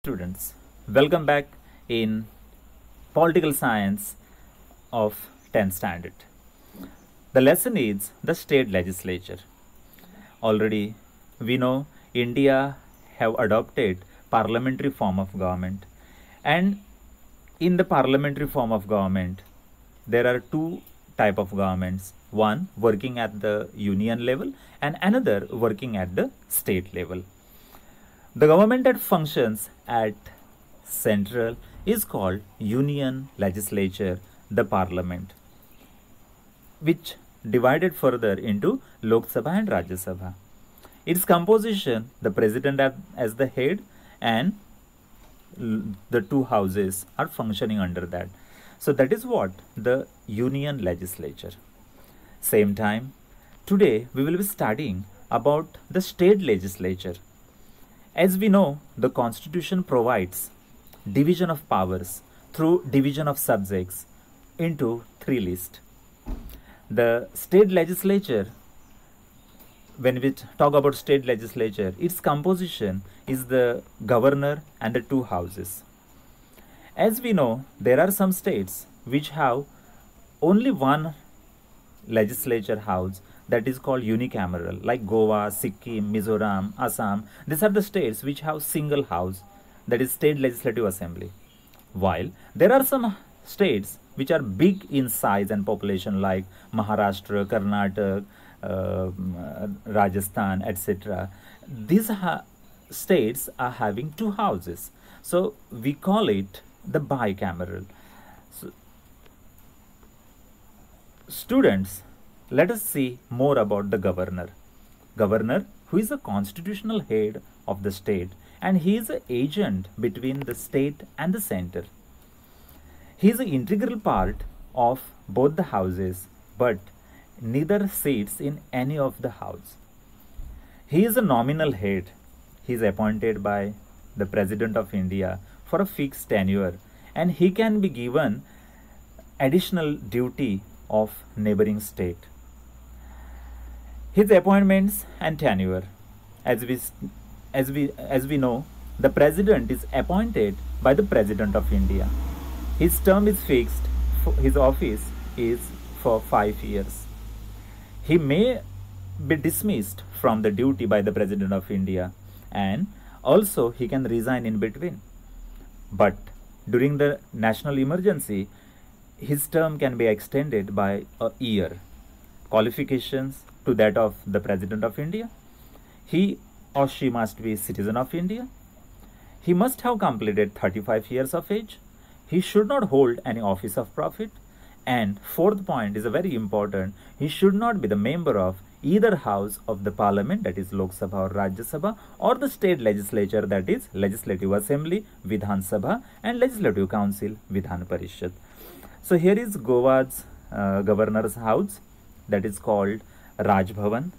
Students, welcome back in Political Science of 10th Standard. The lesson is the state legislature. Already we know India have adopted parliamentary form of government, and in the parliamentary form of government there are two type of governments, one working at the union level and another working at the state level. The government that functions at central is called union legislature, the parliament, which divided further into Lok Sabha and Rajya Sabha. Its composition, the president as the head and the two houses are functioning under that. So that is what the union legislature. Same time, today we will be studying about the state legislature. As we know, the constitution provides division of powers through division of subjects into three lists. The state legislature, when we talk about state legislature, its composition is the governor and the two houses. As we know, there are some states which have only one legislature house, that is called unicameral, like Goa, Sikkim, Mizoram, Assam. These are the states which have single house, that is state legislative assembly. While there are some states which are big in size and population, like Maharashtra, Karnataka, Rajasthan, etc. These states are having two houses, so we call it the bicameral. So, students, let us see more about the governor. Governor, who is the constitutional head of the state, and he is an agent between the state and the center. He is an integral part of both the houses, but neither sits in any of the house. He is a nominal head. He is appointed by the President of India for a fixed tenure, and he can be given additional duty of neighboring state. His appointments and tenure, as we know, the president is appointed by the President of India. His term is fixed. His office is for 5 years. He may be dismissed from the duty by the President of India, and also he can resign in between. But during the national emergency, his term can be extended by a year. Qualifications to that of the President of India: he or she must be citizen of India. He must have completed 35 years of age. He should not hold any office of profit. And fourth point is a very important: he should not be the member of either house of the parliament, that is Lok Sabha or Rajya Sabha, or the state legislature, that is Legislative Assembly, Vidhan Sabha, and Legislative Council, Vidhan Parishad. So here is Goa's governor's house, that is called Raj Bhavan.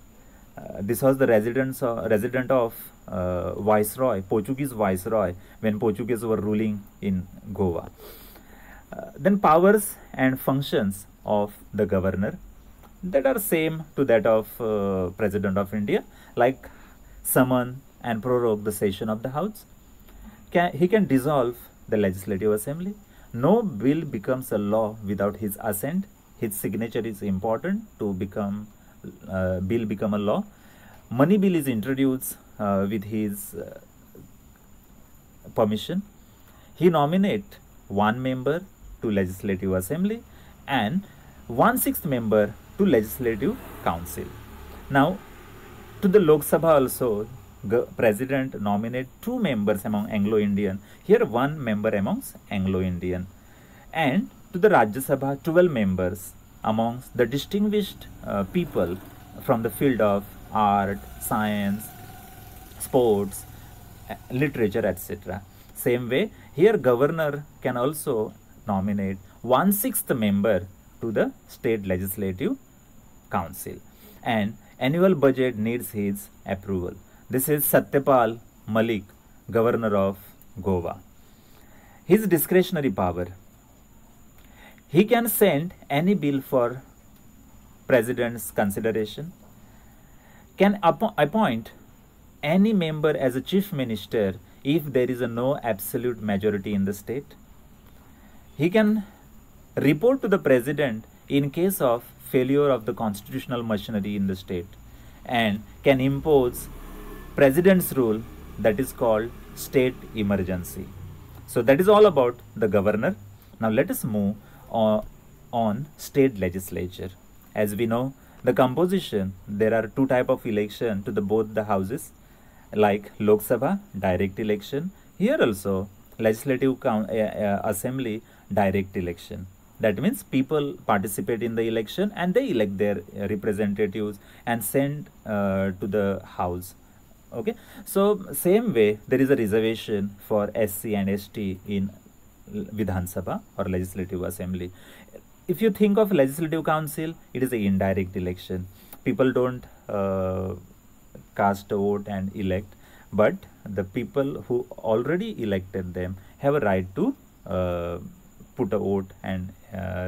This was the resident of Viceroy, Portuguese Viceroy, when Portuguese were ruling in Goa. Then powers and functions of the governor, that are same to that of President of India, like summon and prorogue the session of the House. He can dissolve the Legislative Assembly. No bill becomes a law without his assent. His signature is important to become bill become a law. Money bill is introduced with his permission. He nominate one member to Legislative Assembly and 1/6 member to Legislative Council. Now, to the Lok Sabha also, President nominate 2 members among Anglo-Indian. Here 1 member amongst Anglo-Indian. And to the Rajya Sabha, 12 members amongst the distinguished people from the field of art, science, sports, literature, etc. Same way, here governor can also nominate 1/6 member to the state legislative council, and annual budget needs his approval. This is Satyapal Malik, governor of Goa. His discretionary power: he can send any bill for president's consideration, can appoint any member as a chief minister if there is a no absolute majority in the state. He can report to the president in case of failure of the constitutional machinery in the state, and can impose president's rule, that is called state emergency. So that is all about the governor. Now let us move on state legislature. As we know, the composition, there are two type of election to the both the houses, like Lok Sabha, direct election. Here also legislative assembly, direct election. That means people participate in the election and they elect their representatives and send to the house. Okay, so same way there is a reservation for SC and ST in Vidhan Sabha or legislative assembly. If you think of legislative council, it is an indirect election. People don't cast a vote and elect, but the people who already elected them have a right to put a vote and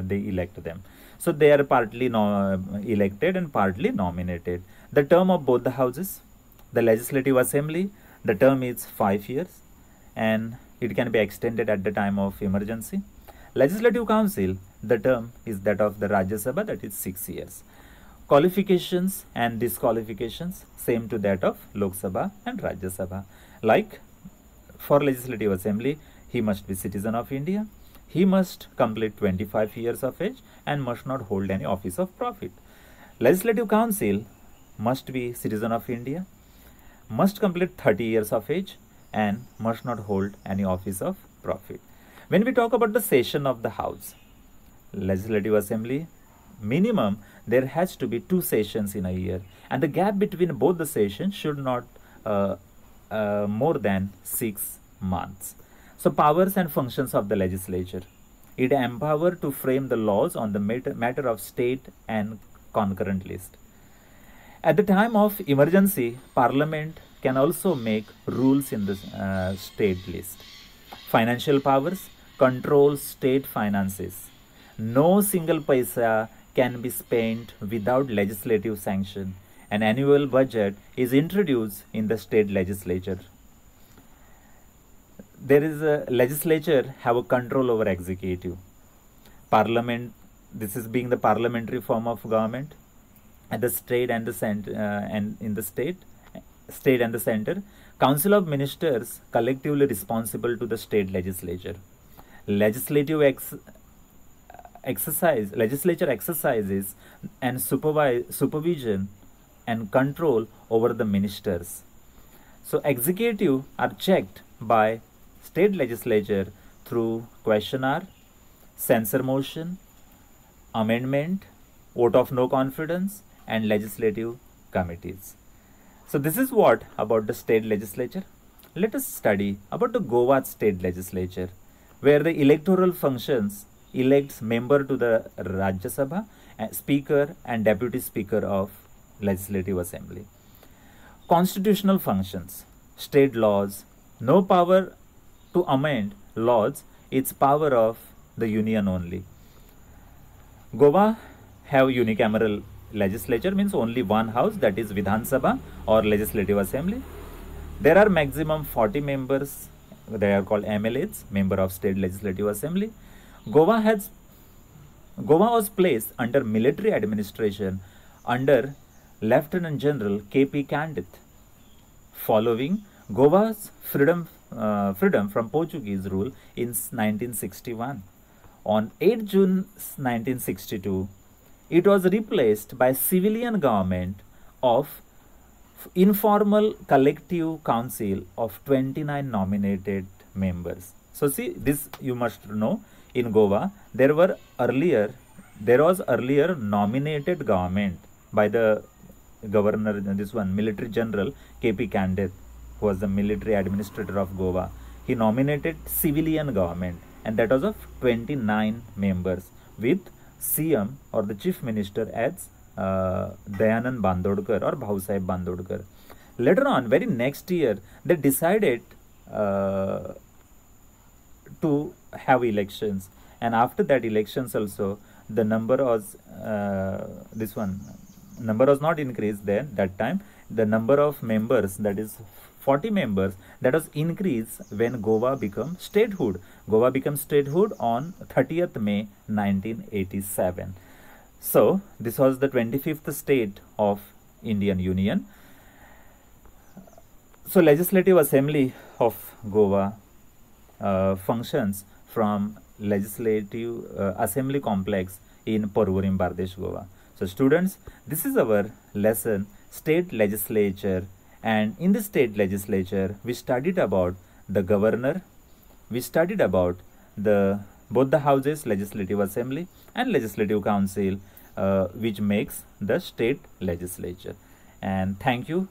they elect them. So they are partly elected and partly nominated. The term of both the houses, the legislative assembly, the term is 5 years and it can be extended at the time of emergency. Legislative council, the term is that of the Rajya Sabha, that is 6 years. Qualifications and disqualifications same to that of Lok Sabha and Rajya Sabha. Like for legislative assembly, he must be citizen of India, he must complete 25 years of age and must not hold any office of profit. Legislative council must be citizen of India, must complete 30 years of age and must not hold any office of profit. When we talk about the session of the house, legislative assembly, minimum there has to be 2 sessions in a year, and the gap between both the sessions should not more than 6 months. So powers and functions of the legislature: it empowered to frame the laws on the matter of state and concurrent list. At the time of emergency, Parliament can also make rules in the state list. Financial powers: control state finances. No single paisa can be spent without legislative sanction. An annual budget is introduced in the state legislature. There is a legislature have a control over executive. Parliament, this is being the parliamentary form of government. At the state and the center, and in the state and the center, Council of Ministers collectively responsible to the state legislature. Legislature exercises and supervision and control over the ministers. So executive are checked by state legislature through questionnaire, censor motion, amendment, vote of no confidence, and legislative committees. So this is what about the state legislature. Let us study about the Goa state legislature, where the electoral functions elects member to the Rajya Sabha, speaker and deputy speaker of legislative assembly. Constitutional functions: state laws, no power to amend laws, it's power of the union only. Goa have unicameral legislature, means only one house, that is Vidhan Sabha or legislative assembly. There are maximum 40 members, they are called MLAs, member of state legislative assembly. Goa was placed under military administration under Lieutenant General K.P. Candid. Following Goa's freedom from Portuguese rule in 1961. On 8 June 1962, it was replaced by civilian government of informal collective council of 29 nominated members. So see, this you must know, in Goa there was earlier nominated government by the governor, this one military general K.P. Candid, who was the military administrator of Goa. He nominated civilian government, and that was of 29 members with CM or the chief minister as Dayanand Bandodkar or Bhausaheb Bandodkar. Later on, very next year, they decided to have elections, and after that elections also, the number was not increased then. That time the number of members, that is 40 members, that was increased when Goa became statehood. Goa became statehood on 30th May 1987. So this was the 25th state of Indian Union. So Legislative Assembly of Goa functions from Legislative Assembly Complex in Porvorim, Bardesh, Goa. So students, this is our lesson, State Legislature, and in the State Legislature we studied about the governor, we studied about both the houses, Legislative Assembly and Legislative Council, which makes the State Legislature. And thank you